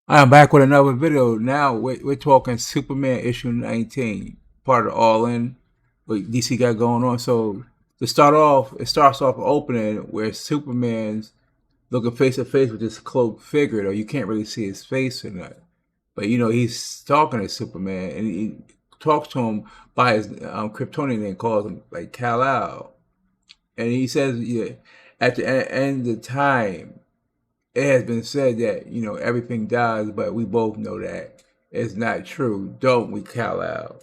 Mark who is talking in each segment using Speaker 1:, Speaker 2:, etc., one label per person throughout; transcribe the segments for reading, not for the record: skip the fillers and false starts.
Speaker 1: I'm back with another video. Now we're talking Superman issue 19, part of All In, what DC got going on. So to start off, it starts off opening where Superman's looking face to face with this cloaked figure, though you can't really see his face or not. But he's talking to Superman, and he talks to him by his Kryptonian name, calls him like Kal-El, and he says, yeah, at the end of time it has been said that everything dies, but we both know that it's not true, don't we, Kal-El?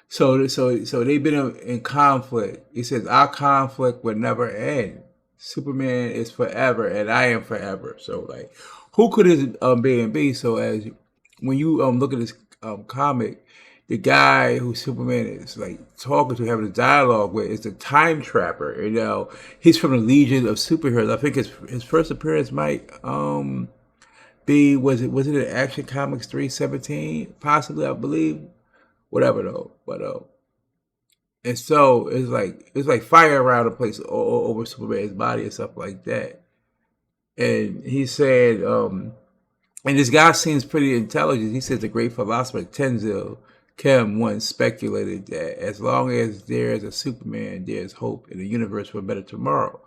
Speaker 1: So they've been in conflict. He says our conflict will never end. Superman is forever, and I am forever. So like, who could his being be? So as when you look at this comic, the guy who Superman is like talking to, having a dialogue with, is the Time Trapper. He's from the Legion of Superheroes. I think his first appearance might be, was it in Action Comics 317 possibly, I believe, whatever though. But and so it's like fire around the place over Superman's body and stuff like that. And he said, and this guy seems pretty intelligent. He says the great philosopher Tenzil Kem once speculated that as long as there's a Superman, there's hope in the universe for a better tomorrow.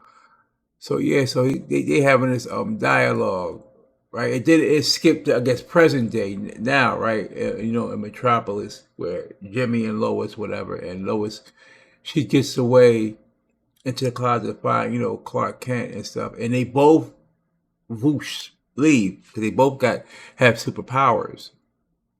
Speaker 1: So yeah, so they having this dialogue, right? It skipped, I guess, present day now, right? In Metropolis, where Jimmy and Lois, whatever, and Lois, she gets away into the closet to find Clark Kent and stuff, and they both whoosh leave because they both have superpowers,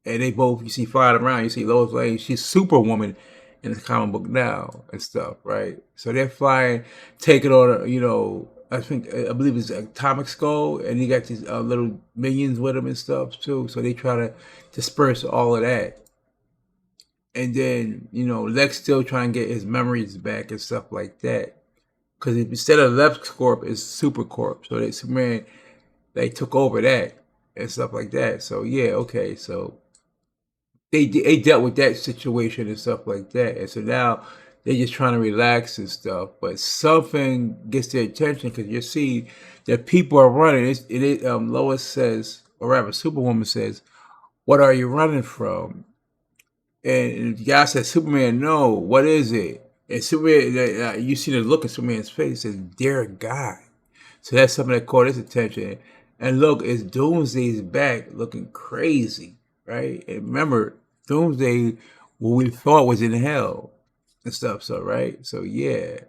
Speaker 1: and they both, you see, flying around. You see Lois Lane, she's Superwoman in the comic book now and stuff, right? So they're flying, taking on, I believe it's Atomic Skull, and he got these little minions with him and stuff too. So they try to disperse all of that, and then Lex still trying to get his memories back and stuff like that. Because instead of Lex Corp, it's Super Corp. So they Superman, they took over that and stuff like that. So yeah, okay, so they dealt with that situation and stuff like that, and so now they're just trying to relax and stuff. But something gets their attention because you see that people are running. Lois says, or rather, Superwoman says, "What are you running from?" And the guy says, "Superman, no. What is it?" And Superman, you see the look in Superman's face. Says, "Dear God." So that's something that caught his attention. And look, it's Doomsday's back, looking crazy, right? And remember, Doomsday, what we thought was in hell and stuff. So right, so yeah,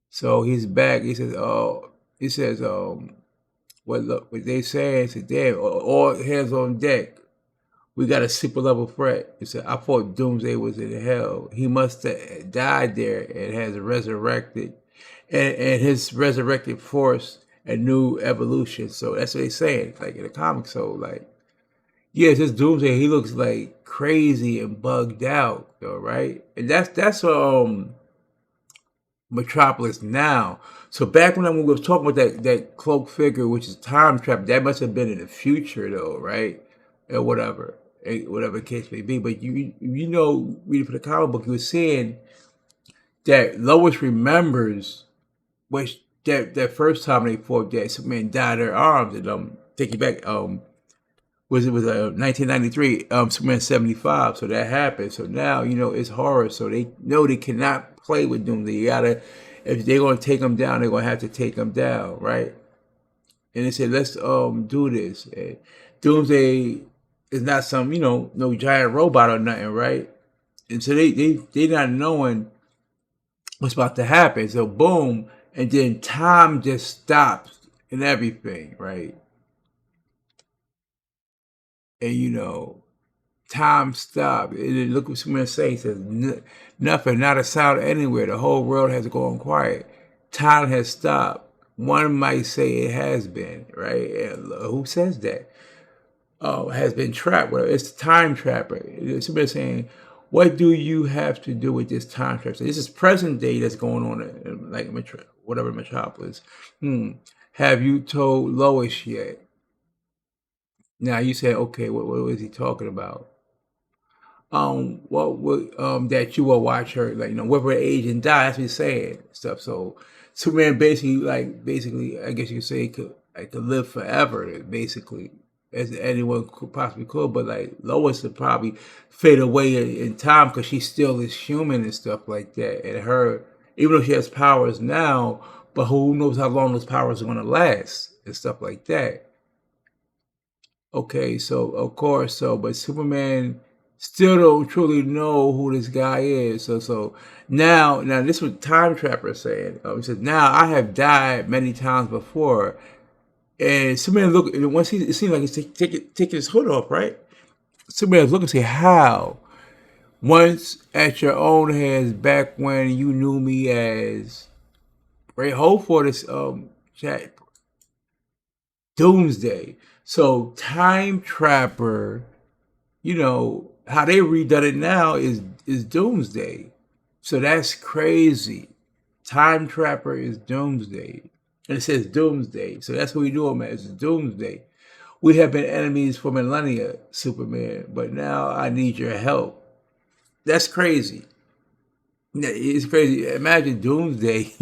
Speaker 1: so he's back. He says, "Oh," he says, what look what they say? He said, "Damn, all hands on deck. We got a super level threat." He said, "I thought Doomsday was in hell. He must have died there and has resurrected, and his resurrected force a new evolution." So that's what they're saying, like in the comics. So like, yeah, it's just Doomsday. He looks like crazy and bugged out, though, right? And that's Metropolis now. So back when we was talking about that cloak figure, which is time trap, that must have been in the future, though, right? Or whatever, whatever the case may be. But reading for the comic book, you were seeing that Lois remembers which that first time they fought, that Superman died in her arms, and take you back, was 1993, Superman 75. So that happened. So now it's horror. So they know they cannot play with Doom. They gotta, if they're gonna take them down, they're gonna have to take them down, right? And they said, let's do this. And Doomsday is not some no giant robot or nothing, right? And so they not knowing what's about to happen. So boom, and then time just stops and everything, right? And time stopped. And then look what Superman says. He says, Nothing, not a sound anywhere. The whole world has gone quiet. Time has stopped. One might say it has been, right? And who says that? Has been trapped. Well, it's the time trapper. Superman saying, what do you have to do with this time trap? So this is present day that's going on in like whatever Metropolis. Have you told Lois yet? Now you say, okay, what was he talking about? What would that you will watch her, like with her age and die? That's what he's saying stuff. So Superman basically, I guess you could say, could live forever, basically, as anyone could possibly could, but like Lois would probably fade away in time because she still is human and stuff like that. And her, even though she has powers now, but who knows how long those powers are going to last and stuff like that. Okay, so of course, but Superman still don't truly know who this guy is. So now this is what Time Trapper is saying. He says, "Now I have died many times before." And Superman look, and once it seems like he's taking his hood off, right? Superman's looking and say, "How? Once at your own hands, back when you knew me as Ray Hope for this chat Doomsday." So Time Trapper, how they redone it now is Doomsday. So that's crazy. Time Trapper is Doomsday. And it says Doomsday. So that's what we do him as Doomsday. "We have been enemies for millennia, Superman, but now I need your help." That's crazy. It's crazy. Imagine Doomsday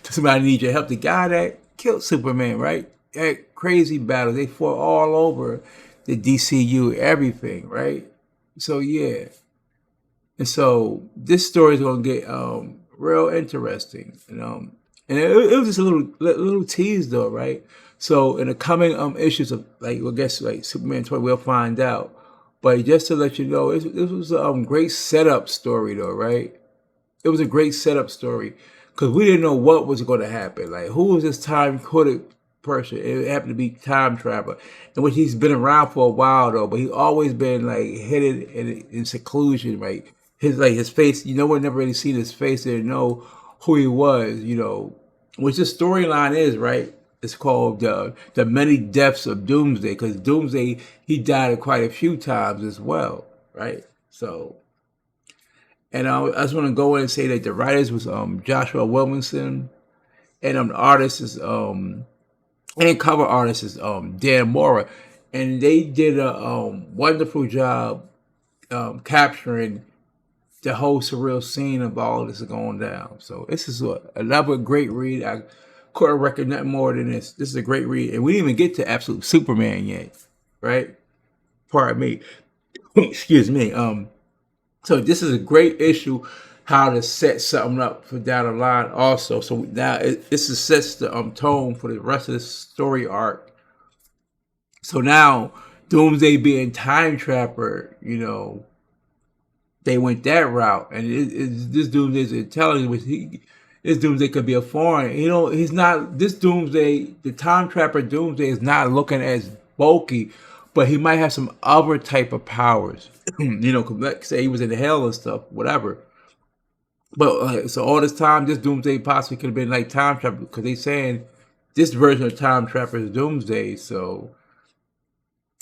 Speaker 1: to somebody need your help. The guy that killed Superman, right? That crazy battle. They fought all over the DCU, everything, right? So yeah. And so this story is gonna get real interesting. And it was just a little tease though, right? So in the coming issues of I guess like Superman 20, we'll find out. But just to let you know, it was a great setup story though, right? It was a great setup story because we didn't know what was going to happen. Like, who was this time-coded person? It happened to be Time Traveler, in which he's been around for a while though, but he's always been like hidden in seclusion. Right, his face. No one never really seen his face. They didn't know who he was. Which the storyline is, right? It's called the many deaths of Doomsday, because Doomsday, he died quite a few times as well, right? So. And I just want to go in and say that the writers was Joshua Williamson, and the artist is and cover artist is Dan Mora, and they did a wonderful job capturing the whole surreal scene of all this going down. So this is another great read. I couldn't recommend nothing more than this. This is a great read, and we didn't even get to Absolute Superman yet, right? Pardon me. Excuse me. So this is a great issue, how to set something up for down the line also. So now this sets the tone for the rest of the story arc. So now Doomsday being Time Trapper, they went that route. And this Doomsday's intelligence, this Doomsday could be a foreign. He's not, this Doomsday, the Time Trapper Doomsday is not looking as bulky, but he might have some other type of powers. Like say he was in hell and stuff, whatever. But so all this time, this Doomsday possibly could have been like Time Trapper, because they saying this version of Time Trapper is Doomsday. So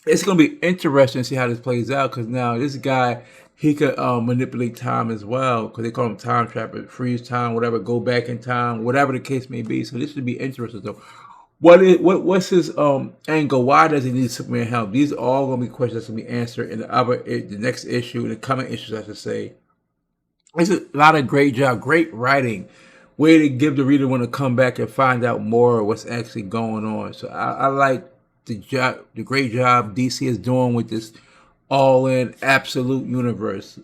Speaker 1: it's gonna be interesting to see how this plays out, because now this guy, he could manipulate time as well, because they call him Time Trapper, freeze time, whatever, go back in time, whatever the case may be. So this should be interesting though. What's his angle? Why does he need Superman help? These are all gonna be questions that's gonna be answered in the next issue, in the coming issues, I should say. It's a lot of great job, great writing, way to give the reader want to come back and find out more of what's actually going on. So I like the great job DC is doing with this all-in absolute universe.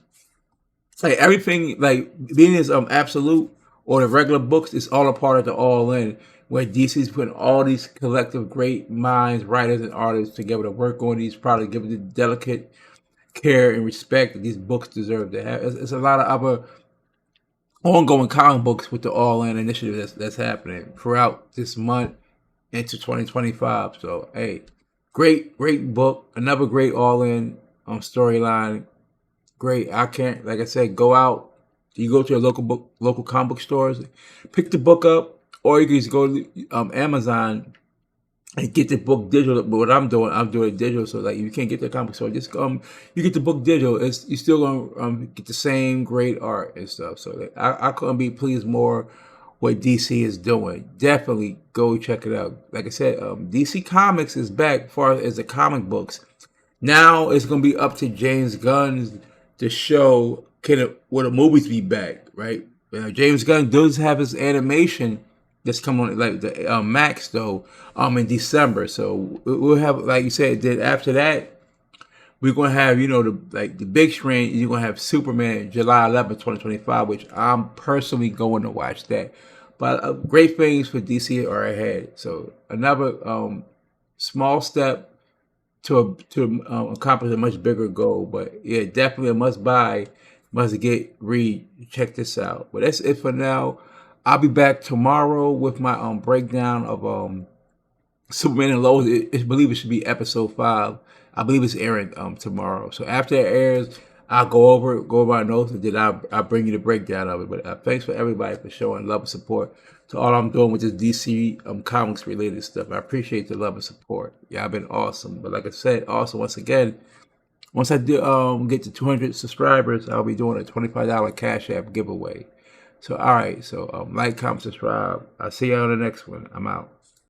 Speaker 1: Like everything, like being as absolute or the regular books, is all a part of the all-in, where DC's putting all these collective great minds, writers, and artists together to work on these products, give it the delicate care and respect that these books deserve to have. It's a lot of other ongoing comic books with the all-in initiative that's happening throughout this month into 2025. So hey, great book, another great all-in storyline. Great. I can't, like I said, go out. You go to your local comic book stores, pick the book up, or you can just go to Amazon and get the book digital. But what I'm doing it digital. So like, you can't get the comic book store, just you get the book digital. You still gonna get the same great art and stuff. So like, I couldn't be pleased more what DC is doing. Definitely go check it out. Like I said, DC Comics is back as far as the comic books. Now it's gonna be up to James Gunn to show will the movies be back, right? James Gunn does have his animation that's coming on like the Max though in December. So we'll have, like you said, then after that we're gonna have, you know, the big screen. You're gonna have Superman July 11th, 2025, which I'm personally going to watch that. But great things for DC are ahead. So another small step to accomplish a much bigger goal. But yeah, definitely a must buy, must get, read. Check this out. But that's it for now. I'll be back tomorrow with my breakdown of Superman and Lois. I believe it should be episode 5. I believe it's airing tomorrow. So after it airs, I'll go over my notes, and then I'll bring you the breakdown of it. But thanks for everybody for showing love and support to all I'm doing with this DC comics related stuff. I appreciate the love and support. Y'all been awesome. But like I said, also once again, once I do get to 200 subscribers, I'll be doing a $25 Cash App giveaway. So all right, so like, comment, subscribe. I'll see you on the next one. I'm out.